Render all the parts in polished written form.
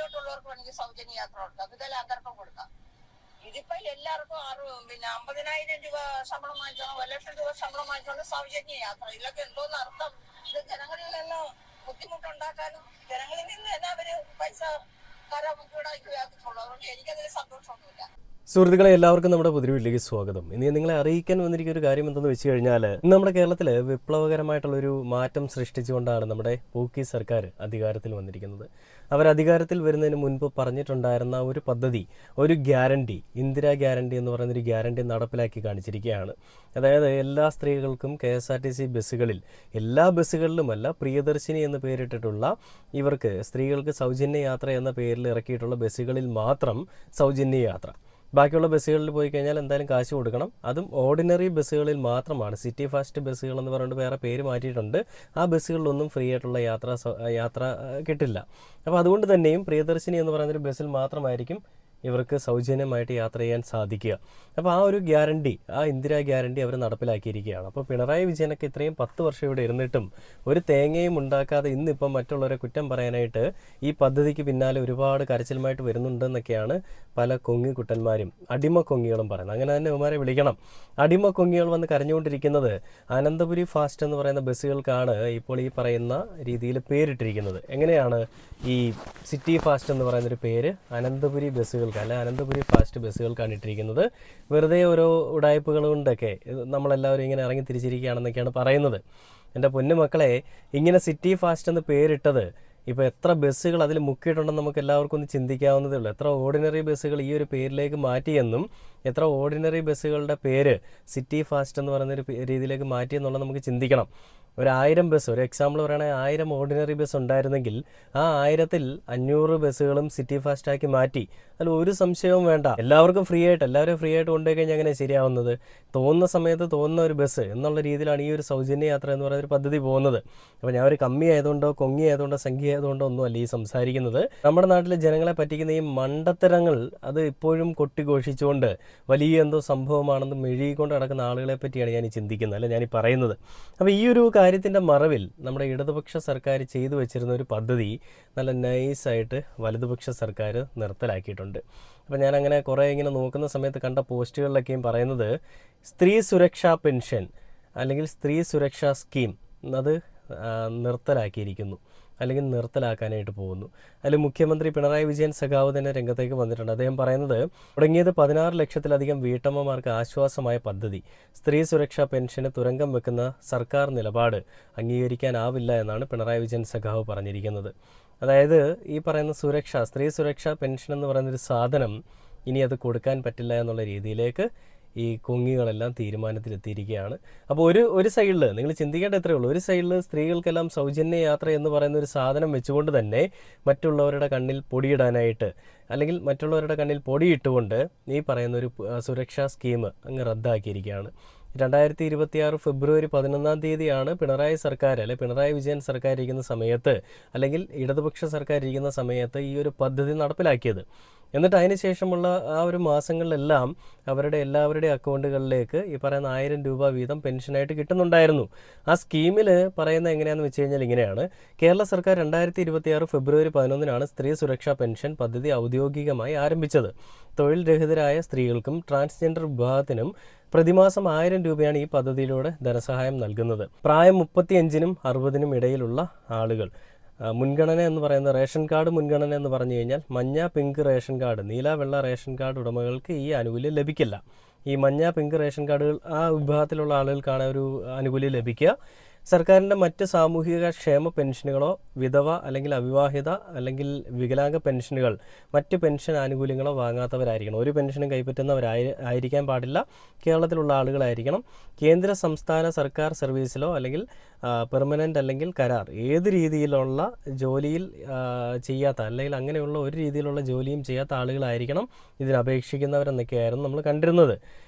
ബുദ്ധിമുട്ടുള്ളവർക്ക് വേണമെങ്കിൽ സൗജന്യ യാത്ര കൊടുക്കാം, വികലാംഗർക്കും കൊടുക്കാം. ഇതിപ്പോ എല്ലാവർക്കും 50,000 രൂപ ശമ്പളം വാങ്ങിച്ചോ, 1,00,000 രൂപ ശമ്പളം വാങ്ങിച്ചോണ്ട് സൗജന്യ യാത്ര. ഇതിലൊക്കെ എന്തോന്ന് അർത്ഥം? ഇത് ജനങ്ങളിൽ നിന്ന് ബുദ്ധിമുട്ടുണ്ടാക്കാനും ജനങ്ങളിൽ നിന്ന് തന്നെ അവര് പൈസ കരാമുക്കിടാക്കി വ്യാപിച്ചുള്ളൂ. അതുകൊണ്ട് എനിക്കതിൽ സന്തോഷമൊന്നുമില്ല. സുഹൃത്തുക്കളെ, എല്ലാവർക്കും നമ്മുടെ പുതിയ വീട്ടിലേക്ക് സ്വാഗതം. ഇനി നിങ്ങളെ അറിയിക്കാൻ വന്നിരിക്കുന്ന ഒരു കാര്യം എന്തെന്ന് വെച്ച് കഴിഞ്ഞാൽ, ഇന്ന് നമ്മുടെ കേരളത്തിൽ വിപ്ലവകരമായിട്ടുള്ളൊരു മാറ്റം സൃഷ്ടിച്ചുകൊണ്ടാണ് നമ്മുടെ പൂക്കി സർക്കാർ അധികാരത്തിൽ വന്നിരിക്കുന്നത്. അവർ അധികാരത്തിൽ വരുന്നതിന് മുൻപ് പറഞ്ഞിട്ടുണ്ടായിരുന്ന ഒരു പദ്ധതി, ഒരു ഗ്യാരണ്ടി, ഇന്ദിരാ ഗ്യാരണ്ടി എന്ന് പറയുന്നൊരു ഗ്യാരണ്ടി നടപ്പിലാക്കി കാണിച്ചിരിക്കുകയാണ്. അതായത് എല്ലാ സ്ത്രീകൾക്കും KSRTC ബസ്സുകളിൽ, എല്ലാ ബസ്സുകളിലുമല്ല, പ്രിയദർശിനി എന്ന് പേരിട്ടിട്ടുള്ള ഇവർക്ക് സ്ത്രീകൾക്ക് സൗജന്യ യാത്ര എന്ന പേരിൽ ഇറക്കിയിട്ടുള്ള ബസ്സുകളിൽ മാത്രം സൗജന്യ യാത്ര. ബാക്കിയുള്ള ബസ്സുകളിൽ പോയി കഴിഞ്ഞാൽ എന്തായാലും കാശ് കൊടുക്കണം. അതും ഓർഡിനറി ബസ്സുകളിൽ മാത്രമാണ്. സിറ്റി ഫാസ്റ്റ് ബസ്സുകൾ എന്ന് പറഞ്ഞിട്ട് വേറെ പേര് മാറ്റിയിട്ടുണ്ട്. ആ ബസ്സുകളിലൊന്നും ഫ്രീ ആയിട്ടുള്ള യാത്ര കിട്ടില്ല. അപ്പോൾ അതുകൊണ്ട് തന്നെയും പ്രിയദർശിനി എന്ന് പറയുന്നൊരു ബസ്സിൽ മാത്രമായിരിക്കും ഇവർക്ക് സൗജന്യമായിട്ട് യാത്ര ചെയ്യാൻ സാധിക്കുക. അപ്പോൾ ആ ഒരു ഗ്യാരണ്ടി, ആ ഇന്ദിരാ ഗ്യാരണ്ടി അവർ നടപ്പിലാക്കിയിരിക്കുകയാണ്. അപ്പോൾ പിണറായി വിജയനൊക്കെ ഇത്രയും 10 വർഷം ഇവിടെ ഇരുന്നിട്ടും ഒരു തേങ്ങയും ഉണ്ടാക്കാതെ ഇന്നിപ്പം മറ്റുള്ളവരെ കുറ്റം പറയാനായിട്ട് ഈ പദ്ധതിക്ക് പിന്നാലെ ഒരുപാട് കരച്ചിലുമായിട്ട് വരുന്നുണ്ടെന്നൊക്കെയാണ് പല കൊങ്ങിക്കുട്ടന്മാരും അടിമ കൊങ്ങികളും പറയുന്നത്. അങ്ങനെ തന്നെ ഇവന്മാരെ വിളിക്കണം. അടിമ കൊങ്ങികൾ വന്ന് കരഞ്ഞുകൊണ്ടിരിക്കുന്നത് അനന്തപുരി ഫാസ്റ്റ് എന്ന് പറയുന്ന ബസ്സുകൾക്കാണ് ഇപ്പോൾ ഈ പറയുന്ന രീതിയിൽ പേരിട്ടിരിക്കുന്നത്. എങ്ങനെയാണ് ഈ സിറ്റി ഫാസ്റ്റ് എന്ന് പറയുന്നൊരു പേര് അനന്തപുരി ബസ്സുകൾക്ക്, അല്ല അനന്തപുരി ഫാസ്റ്റ് ബസ്സുകൾക്കാണ് ഇട്ടിരിക്കുന്നത്? വെറുതെ ഓരോ ഉടായ്പകൾ കൊണ്ടൊക്കെ നമ്മളെല്ലാവരും ഇങ്ങനെ ഇറങ്ങി തിരിച്ചിരിക്കുകയാണെന്നൊക്കെയാണ് പറയുന്നത്. എൻ്റെ പൊന്നു മക്കളെ, ഇങ്ങനെ സിറ്റി ഫാസ്റ്റ് എന്ന് പേരിട്ടത് ഇപ്പോൾ എത്ര ബസ്സുകൾ അതിൽ മുക്കിയിട്ടുണ്ടെന്ന് നമുക്ക് എല്ലാവർക്കും ഒന്ന് ചിന്തിക്കാവുന്നതേ ഉള്ളൂ. എത്ര ഓർഡിനറി ബസ്സുകൾ ഈ ഒരു പേരിലേക്ക് മാറ്റിയെന്നും എത്ര ഓർഡിനറി ബസ്സുകളുടെ പേര് സിറ്റി ഫാസ്റ്റ് എന്ന് പറയുന്നൊരു രീതിയിലേക്ക് മാറ്റിയെന്നുള്ളത് നമുക്ക് ചിന്തിക്കണം. 1000 ബസ്, ഒരു എക്സാമ്പിൾ പറയുകയാണെങ്കിൽ 1000 ഓർഡിനറി ബസ് ഉണ്ടായിരുന്നെങ്കിൽ ആ 1000-ൽ 500 ബസ്സുകളും സിറ്റി ഫാസ്റ്റാക്കി മാറ്റി. അതിൽ ഒരു സംശയവും വേണ്ട. എല്ലാവരും ഫ്രീ ആയിട്ട് കൊണ്ടുപോയി കഴിഞ്ഞാൽ എങ്ങനെ ശരിയാവുന്നത്? തോന്നുന്ന സമയത്ത് തോന്നുന്ന ഒരു ബസ് എന്നുള്ള രീതിയിലാണ് ഈ ഒരു സൗജന്യ യാത്ര എന്ന് പറയുന്ന ഒരു പദ്ധതി പോകുന്നത്. അപ്പോൾ ഞാൻ ഒരു കമ്മി ആയതുകൊണ്ടോ കൊങ്ങി ആയതുകൊണ്ടോ സംഖ്യ ആയതുകൊണ്ടോ ഒന്നുമല്ല ഈ സംസാരിക്കുന്നത്. നമ്മുടെ നാട്ടിലെ ജനങ്ങളെ പറ്റിക്കുന്ന ഈ മണ്ടത്തരങ്ങൾ അത് ഇപ്പോഴും കൊട്ടിഘോഷിച്ചുകൊണ്ട് വലിയ എന്തോ സംഭവമാണെന്ന് മെഴുകിക്കൊണ്ട് നടക്കുന്ന ആളുകളെ പറ്റിയാണ് ഞാൻ ഈ ചിന്തിക്കുന്നത്, അല്ല ഞാൻ ഈ പറയുന്നത്. അപ്പോൾ ഈ ഒരു കാര്യത്തിൻ്റെ മറവിൽ നമ്മുടെ ഇടതുപക്ഷ സർക്കാർ ചെയ്തു വെച്ചിരുന്ന ഒരു പദ്ധതി നല്ല നൈസായിട്ട് വലതുപക്ഷ സർക്കാർ നിർത്തലാക്കിയിട്ടുണ്ട്. അപ്പോൾ ഞാനങ്ങനെ കുറേ ഇങ്ങനെ നോക്കുന്ന സമയത്ത് കണ്ട പോസ്റ്റുകളിലൊക്കെയും പറയുന്നത് സ്ത്രീ സുരക്ഷാ പെൻഷൻ അല്ലെങ്കിൽ സ്ത്രീ സുരക്ഷാ സ്കീം അത് നിർത്തലാക്കിയിരിക്കുന്നു, അല്ലെങ്കിൽ നിർത്തലാക്കാനായിട്ട് പോകുന്നു. അതിൽ മുഖ്യമന്ത്രി പിണറായി വിജയൻ സഖാവ് തന്നെ രംഗത്തേക്ക് വന്നിട്ടുണ്ട്. അദ്ദേഹം പറയുന്നത് തുടങ്ങിയത് 16 ലക്ഷത്തിലധികം വീട്ടമ്മമാർക്ക് ആശ്വാസമായ പദ്ധതി. സ്ത്രീ സുരക്ഷാ പെൻഷന് തുരങ്കം വെക്കുന്ന സർക്കാർ നിലപാട് അംഗീകരിക്കാനാവില്ല എന്നാണ് പിണറായി വിജയൻ സഖാവ് പറഞ്ഞിരിക്കുന്നത്. അതായത് ഈ പറയുന്ന സ്ത്രീ സുരക്ഷാ പെൻഷൻ എന്ന് പറയുന്നൊരു സാധനം ഇനി അത് കൊടുക്കാൻ പറ്റില്ല എന്നുള്ള രീതിയിലേക്ക് ഈ കൊങ്ങികളെല്ലാം തീരുമാനത്തിലെത്തിയിരിക്കുകയാണ്. അപ്പോൾ ഒരു സൈഡിൽ നിങ്ങൾ ചിന്തിക്കേണ്ട എത്രയേ ഉള്ളൂ. ഒരു സൈഡിൽ സ്ത്രീകൾക്കെല്ലാം സൗജന്യ യാത്ര എന്ന് പറയുന്ന ഒരു സാധനം വെച്ചുകൊണ്ട് തന്നെ മറ്റുള്ളവരുടെ കണ്ണിൽ പൊടിയിടാനായിട്ട്, അല്ലെങ്കിൽ മറ്റുള്ളവരുടെ കണ്ണിൽ പൊടിയിട്ടുകൊണ്ട് ഈ പറയുന്നൊരു സുരക്ഷാ സ്കീം അങ്ങ് റദ്ദാക്കിയിരിക്കുകയാണ്. 2026 ഫെബ്രുവരി 11-ാം തീയതിയാണ് പിണറായി സർക്കാർ, അല്ലെ പിണറായി വിജയൻ സർക്കാർ ഇരിക്കുന്ന സമയത്ത്, അല്ലെങ്കിൽ ഇടതുപക്ഷ സർക്കാർ ഇരിക്കുന്ന സമയത്ത് ഈ ഒരു പദ്ധതി നടപ്പിലാക്കിയത്. എന്നിട്ട് അതിന് ശേഷമുള്ള ആ ഒരു മാസങ്ങളിലെല്ലാം എല്ലാവരുടെ അക്കൗണ്ടുകളിലേക്ക് ഈ പറയുന്ന 1000 രൂപ വീതം പെൻഷനായിട്ട് കിട്ടുന്നുണ്ടായിരുന്നു. ആ സ്കീമിൽ പറയുന്നത് എങ്ങനെയാണെന്ന് വെച്ച് കഴിഞ്ഞാൽ ഇങ്ങനെയാണ്. കേരള സർക്കാർ 2026 ഫെബ്രുവരി 11-നാണ് സ്ത്രീ സുരക്ഷാ പെൻഷൻ പദ്ധതി ഔദ്യോഗികമായി ആരംഭിച്ചത്. തൊഴിൽ രഹിതരായ സ്ത്രീകൾക്കും ട്രാൻസ്ജെൻഡർ വിഭാഗത്തിനും പ്രതിമാസം 1000 രൂപയാണ് ഈ പദ്ധതിയിലൂടെ ധനസഹായം നൽകുന്നത്. പ്രായം 35-നും 60-നും ഇടയിലുള്ള ആളുകൾ. മുൻഗണന എന്ന് പറയുന്ന റേഷൻ കാർഡ് മുൻഗണന എന്ന് പറഞ്ഞു കഴിഞ്ഞാൽ മഞ്ഞ പിങ്ക് റേഷൻ കാർഡ്, നീല വെള്ള റേഷൻ കാർഡ് ഉടമകൾക്ക് ഈ ആനുകൂല്യം ലഭിക്കില്ല. ഈ മഞ്ഞ പിങ്ക് റേഷൻ കാർഡുകൾ ആ വിഭാഗത്തിലുള്ള ആളുകൾക്കാണ് ഒരു ആനുകൂല്യം ലഭിക്കുക. സർക്കാരിൻ്റെ മറ്റ് സാമൂഹിക ക്ഷേമ പെൻഷനുകളോ വിധവ അല്ലെങ്കിൽ അവിവാഹിത അല്ലെങ്കിൽ വികലാംഗ പെൻഷനുകൾ, മറ്റ് പെൻഷൻ ആനുകൂല്യങ്ങളോ വാങ്ങാത്തവരായിരിക്കണം. ഒരു പെൻഷനും കൈപ്പറ്റുന്നവരായിരിക്കാൻ പാടില്ല. കേരളത്തിലുള്ള ആളുകളായിരിക്കണം. കേന്ദ്ര സംസ്ഥാന സർക്കാർ സർവീസിലോ അല്ലെങ്കിൽ പെർമനൻ്റ് അല്ലെങ്കിൽ കരാർ ഏത് രീതിയിലുള്ള ജോലിയിൽ ചെയ്യാത്ത, അല്ലെങ്കിൽ അങ്ങനെയുള്ള ഒരു രീതിയിലുള്ള ജോലിയും ചെയ്യാത്ത ആളുകളായിരിക്കണം ഇതിനപേക്ഷിക്കുന്നവരെന്നൊക്കെയായിരുന്നു നമ്മൾ കണ്ടിരുന്നത്.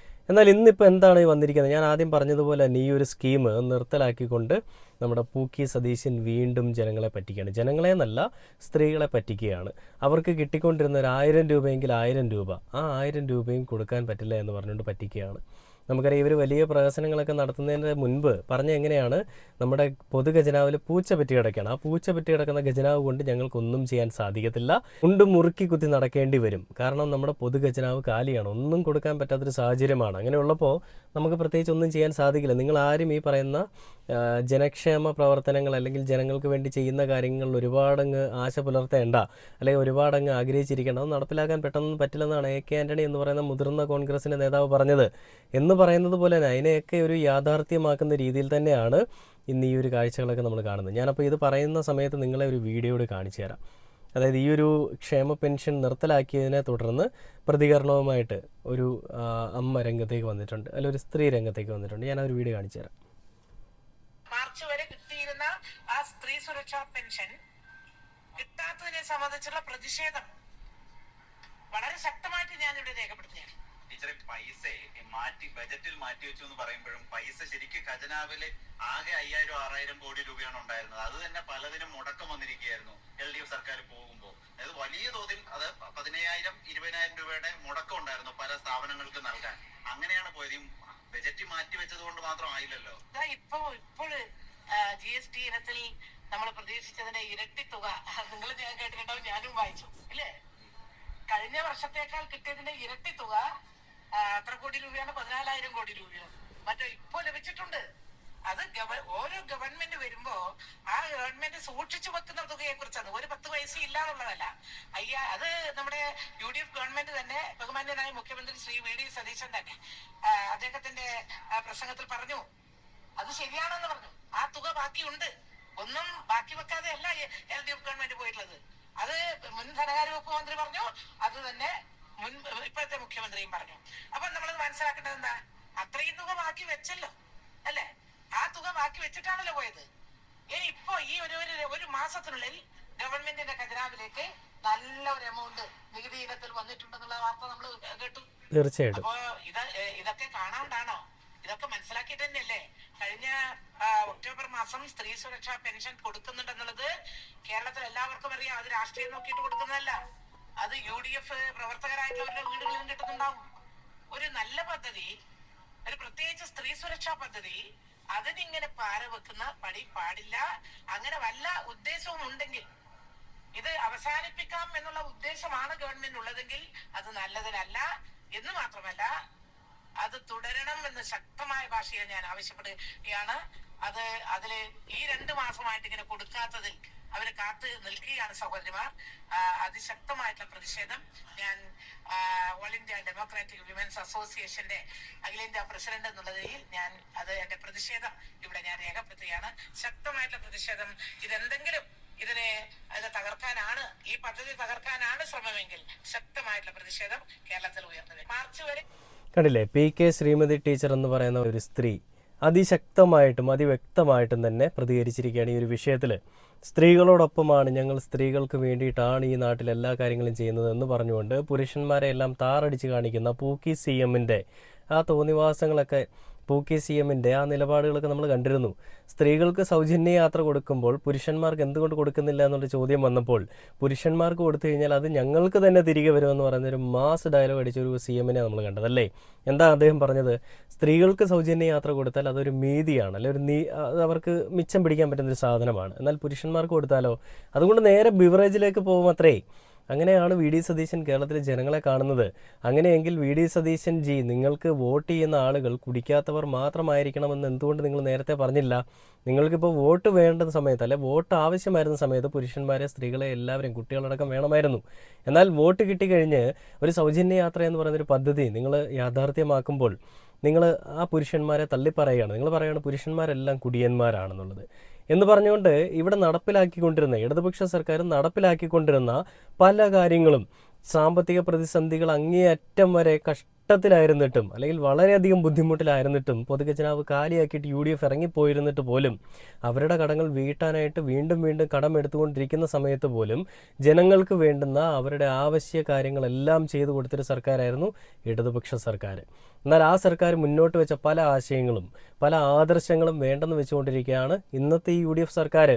എന്നാൽ ഇന്നിപ്പോൾ എന്താണ് വന്നിരിക്കുന്നത്? ഞാൻ ആദ്യം പറഞ്ഞതുപോലെ തന്നെ ഈ ഒരു സ്കീം നിർത്തലാക്കിക്കൊണ്ട് നമ്മുടെ പൂക്കി സതീശൻ വീണ്ടും ജനങ്ങളെ പറ്റിക്കുകയാണ്. ജനങ്ങളെ എന്നല്ല, സ്ത്രീകളെ പറ്റിക്കുകയാണ്. അവർക്ക് കിട്ടിക്കൊണ്ടിരുന്ന ഒരു 1000 രൂപയെങ്കിൽ 1000 രൂപ, ആ 1000 രൂപയും കൊടുക്കാൻ പറ്റില്ല എന്ന് പറഞ്ഞുകൊണ്ട് പറ്റിക്കുകയാണ്. നമുക്കറിയാം ഇവർ വലിയ പ്രഹസനങ്ങളൊക്കെ നടത്തുന്നതിന് മുൻപ് പറഞ്ഞ എങ്ങനെയാണ്, നമ്മുടെ പൊതുഖജനാവിൽ പൂച്ച പറ്റി കിടക്കുകയാണ്, ആ പൂച്ച പറ്റി കിടക്കുന്ന ഖജനാവ് കൊണ്ട് ഞങ്ങൾക്കൊന്നും ചെയ്യാൻ സാധിക്കത്തില്ല, മുണ്ടും മുറുക്കി കുത്തി നടക്കേണ്ടി വരും, കാരണം നമ്മുടെ പൊതുഖജനാവ് കാലിയാണ്, ഒന്നും കൊടുക്കാൻ പറ്റാത്തൊരു സാഹചര്യമാണ്. അങ്ങനെയുള്ളപ്പോൾ നമുക്ക് പ്രത്യേകിച്ച് ഒന്നും ചെയ്യാൻ സാധിക്കില്ല. നിങ്ങൾ ആരും ഈ പറയുന്ന ജനക്ഷേമ പ്രവർത്തനങ്ങൾ അല്ലെങ്കിൽ ജനങ്ങൾക്ക് വേണ്ടി ചെയ്യുന്ന കാര്യങ്ങളിൽ ഒരുപാടങ്ങ് ആശ പുലർത്തേണ്ട, അല്ലെങ്കിൽ ഒരുപാടങ്ങ് ആഗ്രഹിച്ചിരിക്കേണ്ട, അത് നടപ്പിലാക്കാൻ പെട്ടെന്ന് പറ്റില്ലെന്നാണ് AK ആൻ്റണി എന്ന് പറയുന്ന മുതിർന്ന കോൺഗ്രസിൻ്റെ നേതാവ് പറഞ്ഞത്. എന്ന് പറയുന്നത് പോലെ തന്നെ അതിനെയൊക്കെ ഒരു യാഥാർത്ഥ്യമാക്കുന്ന രീതിയിൽ തന്നെയാണ് ഇന്ന് ഈ ഒരു കാഴ്ചകളൊക്കെ നമ്മൾ കാണുന്നത്. ഞാനപ്പോൾ ഇത് പറയുന്ന സമയത്ത് നിങ്ങളെ ഒരു വീഡിയോയോട് കാണിച്ചു തരാം. അതായത് ഈ ഒരു ക്ഷേമ പെൻഷൻ നിർത്തലാക്കിയതിനെ തുടർന്ന് പ്രതികരണവുമായിട്ട് ഒരു അമ്മ രംഗത്തേക്ക് വന്നിട്ടുണ്ട്, അല്ല ഒരു സ്ത്രീ രംഗത്തേക്ക് വന്നിട്ടുണ്ട്. ഞാൻ ആ ഒരു വീഡിയോ കാണിച്ചു തരാം. മാർച്ച് വരെ കിട്ടിയിരുന്ന ആ സ്ത്രീ സുരക്ഷാ പെൻഷൻ കിട്ടാത്തതിനെ സംബന്ധിച്ചുള്ള പ്രതിഷേധം വളരെ ശക്തമായിട്ട് ഞാൻ ഇവിടെ രേഖപ്പെടുത്തുകയാണ്. ടീച്ചറെ, പൈസ ബജറ്റിൽ മാറ്റി വെച്ചു എന്ന് പറയുമ്പോഴും പൈസ ശരിക്കും ഖജനാവില് ആകെ 5000-6000 കോടി രൂപയാണ് ഉണ്ടായിരുന്നത്. അത് തന്നെ പലതിനും മുടക്കം വന്നിരിക്കുകയായിരുന്നു LDF സർക്കാർ പോകുമ്പോൾ. അതായത് വലിയ തോതിൽ അത് 10000-20,000 രൂപയുടെ മുടക്കം ഉണ്ടായിരുന്നു പല സ്ഥാപനങ്ങൾക്ക് നൽകാൻ. അങ്ങനെയാണ് പോയത്. ഈ ബജറ്റ് മാറ്റി വെച്ചത് കൊണ്ട് മാത്രം ആയില്ലല്ലോ. ഇപ്പോൾ GST ഇനത്തിൽ നമ്മൾ പ്രതീക്ഷിച്ചതിന്റെ ഇരട്ടി തുക നിങ്ങൾ ഞാൻ കേട്ടിട്ടുണ്ടാവും, ഞാനും വായിച്ചു ഇല്ലേ. കഴിഞ്ഞ വർഷത്തേക്കാൾ കിട്ടിയതിന്റെ ഇരട്ടി തുക എത്ര കോടി രൂപയാണ്? 14,000 കോടി രൂപയാണ് മറ്റോ ഇപ്പോൾ ലഭിച്ചിട്ടുണ്ട്. അത് ഓരോ ഗവൺമെന്റ് വരുമ്പോ ആ ഗവൺമെന്റ് സൂക്ഷിച്ചു വെക്കുന്ന തുകയെ കുറിച്ചാണ്. ഒരു 10 പൈസ ഇല്ലാന്നുള്ളതല്ല. അത് നമ്മുടെ UDF ഗവൺമെന്റ് തന്നെ, ബഹുമാന്യനായ മുഖ്യമന്ത്രി ശ്രീ VD സതീശൻ തന്നെ അദ്ദേഹത്തിന്റെ പ്രസംഗത്തിൽ പറഞ്ഞു, അത് ശരിയാണെന്ന് പറഞ്ഞു. ആ തുക ബാക്കിയുണ്ട്, ഒന്നും ബാക്കി വെക്കാതെ അല്ല LDF ഗവൺമെന്റ് പോയിട്ടുള്ളത്. അത് മുൻ ധനകാര്യ വകുപ്പ് മന്ത്രി പറഞ്ഞു, അത് തന്നെ ഇപ്പോഴത്തെ മുഖ്യമന്ത്രിയും പറഞ്ഞു. അപ്പൊ നമ്മളത് മനസ്സിലാക്കേണ്ടത് എന്താ, അത്രയും തുക ബാക്കി വെച്ചല്ലോ അല്ലെ, ആ തുക ബാക്കി വെച്ചിട്ടാണല്ലോ പോയത്. ഇനി ഇപ്പൊ ഈ ഒരു മാസത്തിനുള്ളിൽ ഗവൺമെന്റിന്റെ ഖജനാവിലേക്ക് നല്ല ഒരു എമൗണ്ട് നികുതി ഇനത്തിൽ വന്നിട്ടുണ്ടെന്നുള്ള വാർത്ത നമ്മൾ കേട്ടു. തീർച്ചയായിട്ടും. അപ്പൊ ഇതൊക്കെ കാണാണ്ടാണോ? ഇതൊക്കെ മനസ്സിലാക്കിയിട്ട് തന്നെയല്ലേ കഴിഞ്ഞ ഒക്ടോബർ മാസം സ്ത്രീ സുരക്ഷാ പെൻഷൻ കൊടുക്കുന്നുണ്ടെന്നുള്ളത് കേരളത്തിൽ എല്ലാവർക്കും അറിയാം. അത് രാഷ്ട്രീയം നോക്കിയിട്ട് കൊടുക്കുന്നതല്ല, അത് UDF പ്രവർത്തകരായിട്ടുള്ളവരുടെ വീടുകളിലും കിട്ടുന്നുണ്ടാവും. ഒരു നല്ല പദ്ധതി, ഒരു പ്രത്യേകിച്ച് സ്ത്രീ സുരക്ഷാ പദ്ധതി, അതിനിങ്ങനെ പാരവെക്കുന്ന പണി പാടില്ല. അങ്ങനെ വല്ല ഉദ്ദേശവും ഉണ്ടെങ്കിൽ, ഇത് അവസാനിപ്പിക്കാം എന്നുള്ള ഉദ്ദേശമാണ് ഗവൺമെന്റ് ഉള്ളതെങ്കിൽ അത് നല്ലതിനല്ല. എന്ന് മാത്രമല്ല, അത് തുടരണം എന്ന് ശക്തമായ ഭാഷയിൽ ഞാൻ ആവശ്യപ്പെടുകയാണ്. അതില് ഈ 2 മാസമായിട്ട് ഇങ്ങനെ കൊടുക്കാത്തതിൽ അവര് കാത്ത് നിൽക്കുകയാണ് സഹോദരിമാർ. അതിശക്തമായിട്ടുള്ള പ്രതിഷേധം ഞാൻ ഓൾ ഇന്ത്യ ഡെമോക്രാറ്റിക് വിമൻസ് അസോസിയേഷന്റെ അഖിലേന്ത്യാ പ്രസിഡന്റ് എന്നുള്ള നിലയിൽ ഞാൻ എന്റെ പ്രതിഷേധം ഇവിടെ ഞാൻ രേഖപ്പെടുത്തുകയാണ്. ശക്തമായിട്ടുള്ള പ്രതിഷേധം. ഇതെന്തെങ്കിലും ഇത് തകർക്കാനാണ്, ഈ പദ്ധതി തകർക്കാനാണ് ശ്രമമെങ്കിൽ ശക്തമായിട്ടുള്ള പ്രതിഷേധം കേരളത്തിൽ ഉയർന്നത്. മാർച്ച് വരെ കണ്ടില്ലേ, PK ശ്രീമതി ടീച്ചർ എന്ന് പറയുന്ന ഒരു സ്ത്രീ അതിശക്തമായിട്ടും അതിവ്യക്തമായിട്ടും തന്നെ പ്രതികരിച്ചിരിക്കുകയാണ് ഈ ഒരു വിഷയത്തിൽ. സ്ത്രീകളോടൊപ്പമാണ് ഞങ്ങൾ, സ്ത്രീകൾക്ക് വേണ്ടിയിട്ടാണ് ഈ നാട്ടിൽ എല്ലാ കാര്യങ്ങളും ചെയ്യുന്നത് എന്ന് പറഞ്ഞുകൊണ്ട് പുരുഷന്മാരെ എല്ലാം താറടിച്ച് കാണിക്കുന്ന പൂക്കി CMന്റെ ആ തോന്നിവാസങ്ങളൊക്കെ, പൂക്കി CMന്റെ ആ നിലപാടുകളൊക്കെ നമ്മൾ കണ്ടിരുന്നു. സ്ത്രീകൾക്ക് സൗജന്യ യാത്ര കൊടുക്കുമ്പോൾ പുരുഷന്മാർക്ക് എന്തുകൊണ്ട് കൊടുക്കുന്നില്ല എന്നുള്ള ചോദ്യം വന്നപ്പോൾ പുരുഷന്മാർക്ക് കൊടുത്തു കഴിഞ്ഞാൽ അത് ഞങ്ങൾക്ക് തന്നെ തിരികെ വരുമെന്ന് പറയുന്നൊരു മാസ് ഡയലോഗ് അടിച്ചൊരു CMനെ നമ്മൾ കണ്ടതല്ലേ. എന്താ അദ്ദേഹം പറഞ്ഞത്? സ്ത്രീകൾക്ക് സൗജന്യ യാത്ര കൊടുത്താൽ അതൊരു നീതിയാണ്, അല്ലെ അത് അവർക്ക് മിച്ചം പിടിക്കാൻ പറ്റുന്നൊരു സാധനമാണ്. എന്നാൽ പുരുഷന്മാർക്ക് കൊടുത്താലോ അതുകൊണ്ട് നേരെ ബിവറേജിലേക്ക് പോകും അത്രേ. അങ്ങനെയാണ് VD സതീശൻ കേരളത്തിലെ ജനങ്ങളെ കാണുന്നത്. അങ്ങനെയെങ്കിൽ VD സതീശൻ ജി, നിങ്ങൾക്ക് വോട്ട് ചെയ്യുന്ന ആളുകൾ കുടിക്കാത്തവർ മാത്രമായിരിക്കണമെന്ന് എന്തുകൊണ്ട് നിങ്ങൾ നേരത്തെ പറഞ്ഞില്ല? നിങ്ങൾക്കിപ്പോൾ വോട്ട് വേണ്ട സമയത്ത്, അല്ലെ വോട്ട് ആവശ്യമായിരുന്ന സമയത്ത് പുരുഷന്മാരെ, സ്ത്രീകളെ എല്ലാവരെയും, കുട്ടികളടക്കം വേണമായിരുന്നു. എന്നാൽ വോട്ട് കിട്ടിക്കഴിഞ്ഞ് ഒരു സൗജന്യ യാത്ര എന്ന് പറയുന്നൊരു പദ്ധതി നിങ്ങൾ യാഥാർത്ഥ്യമാക്കുമ്പോൾ നിങ്ങൾ ആ പുരുഷന്മാരെ തള്ളിപ്പറയുകയാണ്. നിങ്ങൾ പറയുകയാണ് പുരുഷന്മാരെല്ലാം കുടിയന്മാരാണെന്നുള്ളത്. എന്ന് പറഞ്ഞുകൊണ്ട് ഇവിടെ നടപ്പിലാക്കിക്കൊണ്ടിരുന്ന, ഇടതുപക്ഷ സർക്കാർ നടപ്പിലാക്കിക്കൊണ്ടിരുന്ന പല കാര്യങ്ങളും, സാമ്പത്തിക പ്രതിസന്ധികൾ അങ്ങേയറ്റം വരെ കഷ്ടത്തിലായിരുന്നിട്ടും അല്ലെങ്കിൽ വളരെയധികം ബുദ്ധിമുട്ടിലായിരുന്നിട്ടും പൊതുഖജനാവ് കാലിയാക്കിയിട്ട് UDF ഇറങ്ങിപ്പോയിരുന്നിട്ട് പോലും അവരുടെ കടങ്ങൾ വീട്ടാനായിട്ട് വീണ്ടും വീണ്ടും കടം എടുത്തുകൊണ്ടിരിക്കുന്ന സമയത്ത് പോലും ജനങ്ങൾക്ക് വേണ്ടുന്ന അവരുടെ ആവശ്യ കാര്യങ്ങളെല്ലാം ചെയ്തു കൊടുത്തൊരു സർക്കാരായിരുന്നു ഇടതുപക്ഷ സർക്കാർ. എന്നാൽ ആ സർക്കാർ മുന്നോട്ട് വെച്ച പല ആശയങ്ങളും പല ആദർശങ്ങളും വേണ്ടെന്ന് വെച്ചുകൊണ്ടിരിക്കുകയാണ് ഇന്നത്തെ ഈ UDF സർക്കാർ.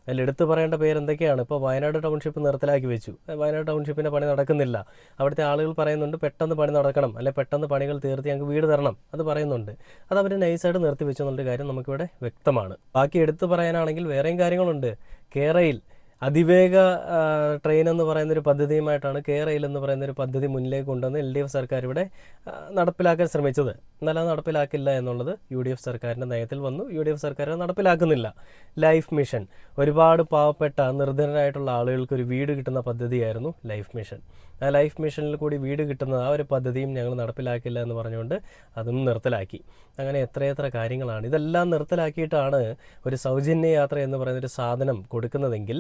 അതിലെടുത്ത് പറയേണ്ട പേര് എന്തൊക്കെയാണ്? ഇപ്പോൾ വയനാട് ടൗൺഷിപ്പ് നിർത്തലാക്കി വെച്ചു. വയനാട് ടൗൺഷിപ്പിൻ്റെ പണി നടക്കുന്നില്ല. അവിടുത്തെ ആളുകൾ പറയുന്നുണ്ട് പെട്ടെന്ന് പണി നടക്കണം, അല്ലെ പെട്ടെന്ന് പണികൾ തീർത്ത് ഞങ്ങൾക്ക് വീട് തരണം, അത് പറയുന്നുണ്ട്. അത് അവർ നൈസായിട്ട് നിർത്തി വെച്ചു എന്നുള്ളൊരു കാര്യം നമുക്കിവിടെ വ്യക്തമാണ്. ബാക്കി എടുത്തു പറയാനാണെങ്കിൽ വേറെയും കാര്യങ്ങളുണ്ട്. കേരയിൽ അതിവേഗ ട്രെയിൻ എന്ന് പറയുന്നൊരു പദ്ധതിയുമായിട്ടാണ് കേരയിൽ എന്ന് പറയുന്നൊരു പദ്ധതി മുന്നിലേക്ക് കൊണ്ടുവന്ന് LDF സർക്കാർ ഇവിടെ നടപ്പിലാക്കാൻ ശ്രമിച്ചത്. എന്നാൽ അത് നടപ്പിലാക്കില്ല എന്നുള്ളത് UDF സർക്കാരിൻ്റെ നയത്തിൽ വന്നു. UDF സർക്കാർ നടപ്പിലാക്കുന്നില്ല. ലൈഫ് മിഷൻ, ഒരുപാട് പാവപ്പെട്ട നിർധനരായിട്ടുള്ള ആളുകൾക്ക് ഒരു വീട് കിട്ടുന്ന പദ്ധതിയായിരുന്നു ലൈഫ് മിഷൻ. ആ ലൈഫ് മിഷനിൽ കൂടി വീട് കിട്ടുന്ന ആ ഒരു പദ്ധതിയും ഞങ്ങൾ നടപ്പിലാക്കില്ല എന്ന് പറഞ്ഞുകൊണ്ട് അതും നിർത്തലാക്കി. അങ്ങനെ എത്രയെത്ര കാര്യങ്ങളാണ്. ഇതെല്ലാം നിർത്തലാക്കിയിട്ടാണ് ഒരു സൗജന്യ യാത്ര എന്ന് പറയുന്നൊരു സാധനം കൊടുക്കുന്നതെങ്കിൽ,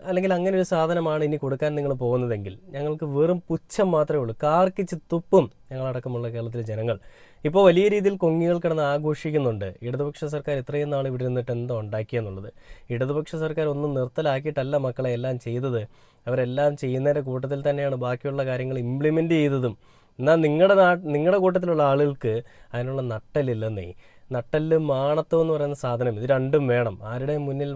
അല്ലെങ്കിൽ അങ്ങനെ ഒരു സാധനമാണ് ഇനി കൊടുക്കാൻ നിങ്ങൾ പോകുന്നതെങ്കിൽ ഞങ്ങൾക്ക് വെറും പുച്ഛം മാത്രമേ ഉള്ളൂ. കാർക്കിച്ച് തുപ്പും ഞങ്ങളടക്കമുള്ള കേരളത്തിലെ ജനങ്ങൾ. ഇപ്പോൾ വലിയ രീതിയിൽ കൊങ്ങികൾ കിടന്ന് ആഘോഷിക്കുന്നുണ്ട്. ഇടതുപക്ഷ സർക്കാർ ഇത്രയും നാൾ ഇവിടെ നിന്നിട്ട് എന്തോ ഉണ്ടാക്കിയെന്നുള്ളത്. ഇടതുപക്ഷ സർക്കാർ ഒന്നും നിർത്തലാക്കിയിട്ടല്ല മക്കളെ എല്ലാം ചെയ്തത്. അവരെല്ലാം ചെയ്യുന്നതിൻ്റെ കൂട്ടത്തിൽ തന്നെയാണ് ബാക്കിയുള്ള കാര്യങ്ങൾ ഇംപ്ലിമെൻ്റ് ചെയ്തതും. എന്നാൽ നിങ്ങളുടെ കൂട്ടത്തിലുള്ള ആളുകൾക്ക് അതിനുള്ള നട്ടലില്ലെന്നേ. നട്ടല് മാണത്വം എന്ന് പറയുന്ന സാധനം, ഇത് രണ്ടും വേണം. ആരുടെയും മുന്നിൽ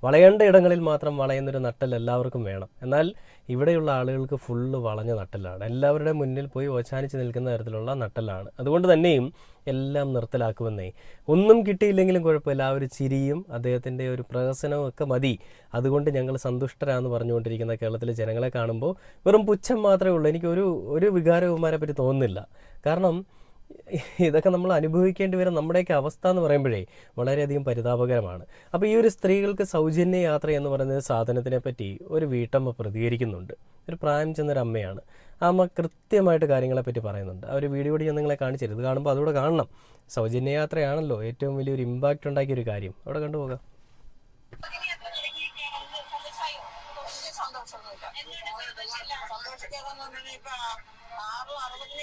വളയേണ്ട ഇടങ്ങളിൽ മാത്രം വളയുന്നൊരു നട്ടൽ എല്ലാവർക്കും വേണം. എന്നാൽ ഇവിടെയുള്ള ആളുകൾക്ക് ഫുള്ള് വളഞ്ഞ നട്ടലാണ്. എല്ലാവരുടെയും മുന്നിൽ പോയി ഓച്ചാനിച്ച് നിൽക്കുന്ന തരത്തിലുള്ള നട്ടലാണ്. അതുകൊണ്ട് തന്നെയും എല്ലാം നിർത്തലാക്കുമെന്നേ. ഒന്നും കിട്ടിയില്ലെങ്കിലും കുഴപ്പമില്ല, ആ ഒരു ചിരിയും അദ്ദേഹത്തിൻ്റെ ഒരു പ്രഹസനവും ഒക്കെ മതി. അതുകൊണ്ട് ഞങ്ങൾ സന്തുഷ്ടരാന്ന് പറഞ്ഞുകൊണ്ടിരിക്കുന്ന കേരളത്തിലെ ജനങ്ങളെ കാണുമ്പോൾ വെറും പുച്ഛം മാത്രമേ ഉള്ളൂ. എനിക്ക് ഒരു വികാരവുമാരെ പറ്റി തോന്നുന്നില്ല. കാരണം ഇതൊക്കെ നമ്മൾ അനുഭവിക്കേണ്ടി വരും. നമ്മുടെയൊക്കെ അവസ്ഥ എന്ന് പറയുമ്പോഴേ വളരെയധികം പരിതാപകരമാണ്. അപ്പോൾ ഈ ഒരു സ്ത്രീകൾക്ക് സൗജന്യ യാത്ര എന്ന് പറയുന്ന സാധനത്തിനെ പറ്റി ഒരു വീട്ടമ്മ പ്രതികരിക്കുന്നുണ്ട്. ഒരു പ്രായം ചെന്നൊരു അമ്മയാണ്. ആ അമ്മ കൃത്യമായിട്ട് കാര്യങ്ങളെപ്പറ്റി പറയുന്നുണ്ട്. ആ ഒരു വീഡിയോ ഞാൻ നിങ്ങളെ കാണിച്ചിരുന്നു. ഇത് കാണുമ്പോൾ അതുകൂടെ കാണണം. സൗജന്യ യാത്രയാണല്ലോ ഏറ്റവും വലിയൊരു ഇമ്പാക്റ്റ് ഉണ്ടാക്കിയൊരു കാര്യം. അവിടെ കണ്ടുപോകാം.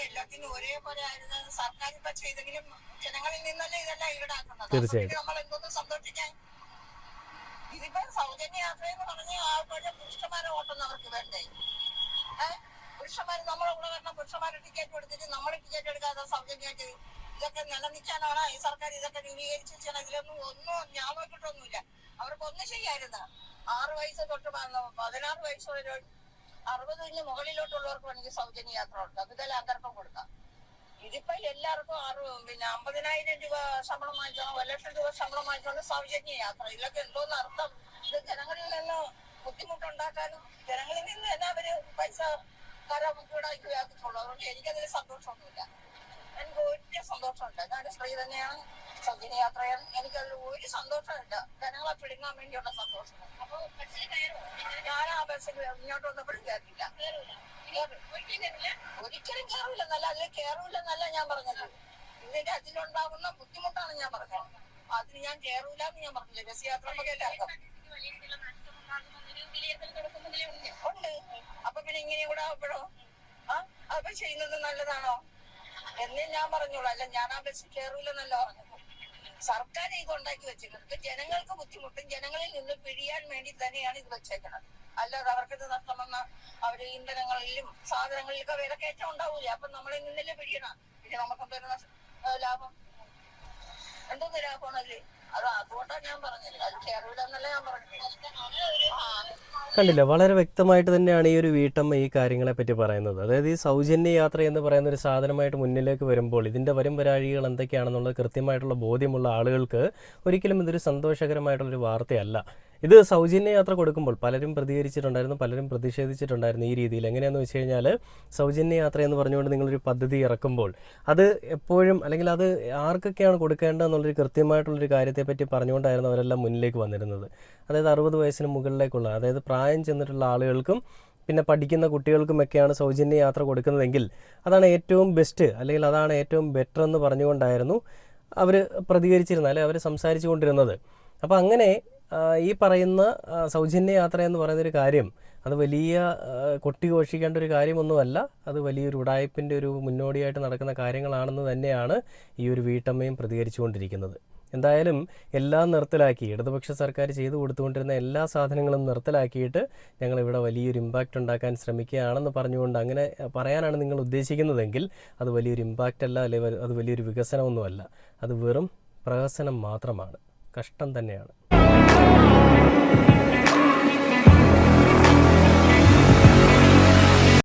എല്ലാത്തിനും ഒരേപോലെ ആയിരുന്നു സർക്കാർ ഇപ്പൊ ചെയ്തെങ്കിലും ജനങ്ങളിൽ നിന്നല്ലേ ഇതെല്ലാം ഈടാക്കുന്നത്. തീർച്ചയായിട്ടും നമ്മൾ എന്തൊന്നും സന്തോഷിക്കാൻ. ഇതിപ്പോ സൗജന്യ യാത്ര എന്ന് പറഞ്ഞ് ആൾക്കാരെ പുരുഷന്മാരെ ഓട്ടുന്നവർക്ക് വേണ്ടേ? പുരുഷന്മാര് നമ്മളെ കൂടെ വരണം, പുരുഷന്മാരെ ടിക്കറ്റ് കൊടുത്തിട്ട് നമ്മൾ ടിക്കറ്റ് എടുക്കാതെ സൗജന്യമായിട്ട് ഇതൊക്കെ നിലനിൽക്കാനാണ് ഈ സർക്കാർ ഇതൊക്കെ രൂപീകരിച്ച് വെച്ചാൽ. ഇതിലൊന്നും ഞാൻ നോക്കിയിട്ടൊന്നുമില്ല. അവർക്ക് ഒന്നും ചെയ്യായിരുന്നു. 6 വയസ്സ് തൊട്ട് 16 വയസ്സ് വരെ 60 മുകളിലോട്ടുള്ളവർക്ക് വേണമെങ്കിൽ സൗജന്യ യാത്ര കൊടുക്കാം, വികലാംഗർക്കും കൊടുക്കാം. ഇതിപ്പോ എല്ലാവർക്കും 50,000 രൂപ ശമ്പളം വാങ്ങിച്ചോണം, 1,00,000 രൂപ ശമ്പളം വാങ്ങിച്ചോണ്ട് സൗജന്യ യാത്ര. ഇതിലൊക്കെ എന്തോന്ന് അർത്ഥം? ഇത് ജനങ്ങളിൽ നിന്ന് ബുദ്ധിമുട്ടുണ്ടാക്കാനും ജനങ്ങളിൽ നിന്ന് തന്നെ അവര് പൈസ കരമുക്കിടാക്കി ആക്കിയിട്ടുള്ളൂ. അതുകൊണ്ട് എനിക്കതിൽ സന്തോഷമൊന്നുമില്ല. എനിക്ക് ഒരു സന്തോഷമില്ല. ഞാനൊരു സ്ത്രീ തന്നെയാണ്, സൗജന്യ യാത്രയാണ്. എനിക്കതിൽ ഒരു സന്തോഷമില്ല. ജനങ്ങളെ പിടുങ്ങാൻ വേണ്ടിയുള്ള സന്തോഷം. ഞാൻ ആ ബസ്സിൽ ഇങ്ങോട്ട് വന്നപ്പോഴും കയറിയില്ല. ഒരിക്കലും കയറില്ലെന്നല്ല, അതിൽ കയറൂലെന്നല്ല ഞാൻ പറഞ്ഞത്. ഇതിന്റെ അതിലുണ്ടാകുന്ന ബുദ്ധിമുട്ടാണ് ഞാൻ പറഞ്ഞത്. അതിന് ഞാൻ കയറൂല എന്ന് ഞാൻ പറഞ്ഞില്ല. ബസ് യാത്ര നമുക്ക് എല്ലാവർക്കും ഉണ്ട്. അപ്പൊ പിന്നെ ഇങ്ങനെയും കൂടെ ആവുമ്പോഴോ അപ്പൊ ചെയ്യുന്നത് നല്ലതാണോ എന്നേ ഞാൻ പറഞ്ഞോളൂ. അല്ല, ഞാൻ ആ ബസ്സിൽ കയറൂലെന്നല്ല പറഞ്ഞത്. സർക്കാർ ഇത് ഉണ്ടാക്കി വെച്ചിട്ടുണ്ട്. ജനങ്ങൾക്ക് ബുദ്ധിമുട്ടും ജനങ്ങളിൽ നിന്ന് പിഴിയാൻ വേണ്ടി തന്നെയാണ് ഇത് വെച്ചേക്കുന്നത്. അല്ലാതെ അവർക്കിത് നഷ്ടം വന്ന അവര് ഇന്ധനങ്ങളിലും സാധനങ്ങളിലൊക്കെ വിലക്കയറ്റം ഉണ്ടാവൂല. അപ്പൊ നമ്മളിൽ നിന്നല്ലേ പിഴിയണം. പിന്നെ നമുക്ക് എന്തൊരു ലാഭം? എന്തോന്ന് ലാഭമാണല്ലേ? അതുകൊണ്ടാണ് ഞാൻ പറഞ്ഞത്. അത് കേരളമെന്നല്ല ഞാൻ പറഞ്ഞത്. കണ്ടില്ല, വളരെ വ്യക്തമായിട്ട് തന്നെയാണ് ഈ ഒരു വീട്ടമ്മ ഈ കാര്യങ്ങളെ പറ്റി പറയുന്നത്. അതായത് ഈ സൗജന്യ യാത്ര എന്ന് പറയുന്ന ഒരു സാധനമായിട്ട് മുന്നിലേക്ക് വരുമ്പോൾ ഇതിൻ്റെ വരാഴികൾ എന്തൊക്കെയാണെന്നുള്ളത് കൃത്യമായിട്ടുള്ള ബോധ്യമുള്ള ആളുകൾക്ക് ഒരിക്കലും ഇതൊരു സന്തോഷകരമായിട്ടുള്ളൊരു വാർത്തയല്ല. ഇത് സൗജന്യ യാത്ര കൊടുക്കുമ്പോൾ പലരും പ്രതികരിച്ചിട്ടുണ്ടായിരുന്നു, പലരും പ്രതിഷേധിച്ചിട്ടുണ്ടായിരുന്നു ഈ രീതിയിൽ. എങ്ങനെയാണെന്ന് വെച്ച് കഴിഞ്ഞാൽ സൗജന്യ യാത്ര എന്ന് പറഞ്ഞുകൊണ്ട് നിങ്ങളൊരു പദ്ധതി ഇറക്കുമ്പോൾ അത് എപ്പോഴും, അല്ലെങ്കിൽ അത് ആർക്കൊക്കെയാണ് കൊടുക്കേണ്ടതെന്നുള്ളൊരു കൃത്യമായിട്ടുള്ളൊരു കാര്യത്തെപ്പറ്റി പറഞ്ഞുകൊണ്ടായിരുന്നു അവരെല്ലാം മുന്നിലേക്ക് വന്നിരുന്നത്. അതായത് 60 വയസ്സിന് മുകളിലേക്കുള്ള, അതായത് പ്രായം ചെന്നിട്ടുള്ള ആളുകൾക്കും പിന്നെ പഠിക്കുന്ന കുട്ടികൾക്കുമൊക്കെയാണ് സൗജന്യ യാത്ര കൊടുക്കുന്നതെങ്കിൽ അതാണ് ഏറ്റവും ബെസ്റ്റ്, അല്ലെങ്കിൽ അതാണ് ഏറ്റവും ബെറ്റർ എന്ന് പറഞ്ഞുകൊണ്ടായിരുന്നു അവർ പ്രതികരിച്ചിരുന്നത്, അല്ലെങ്കിൽ അവർ സംസാരിച്ചു കൊണ്ടിരുന്നത്. അപ്പോൾ അങ്ങനെ ഈ പറയുന്ന സൗജന്യ യാത്ര എന്ന് പറയുന്നൊരു കാര്യം അത് വലിയ കൊട്ടിഘോഷിക്കേണ്ട ഒരു കാര്യമൊന്നുമല്ല. അത് വലിയൊരു ഉടായ്പിൻ്റെ ഒരു മുന്നോടിയായിട്ട് നടക്കുന്ന കാര്യങ്ങളാണെന്ന് തന്നെയാണ് ഈ ഒരു വീട്ടമ്മയും പ്രതികരിച്ചുകൊണ്ടിരിക്കുന്നത്. എന്തായാലും എല്ലാം നിർത്തലാക്കി, ഇടതുപക്ഷ സർക്കാർ ചെയ്തു കൊടുത്തുകൊണ്ടിരുന്ന എല്ലാ സാധനങ്ങളും നിർത്തലാക്കിയിട്ട് ഞങ്ങളിവിടെ വലിയൊരു ഇമ്പാക്റ്റ് ഉണ്ടാക്കാൻ ശ്രമിക്കുകയാണെന്ന് പറഞ്ഞുകൊണ്ട് അങ്ങനെ പറയാനാണ് നിങ്ങൾ ഉദ്ദേശിക്കുന്നതെങ്കിൽ അത് വലിയൊരു ഇമ്പാക്റ്റ് അല്ല, അല്ലെങ്കിൽ അത് വലിയൊരു വികസനമൊന്നുമല്ല. അത് വെറും പ്രഹസനം മാത്രമാണ്. കഷ്ടം തന്നെയാണ്.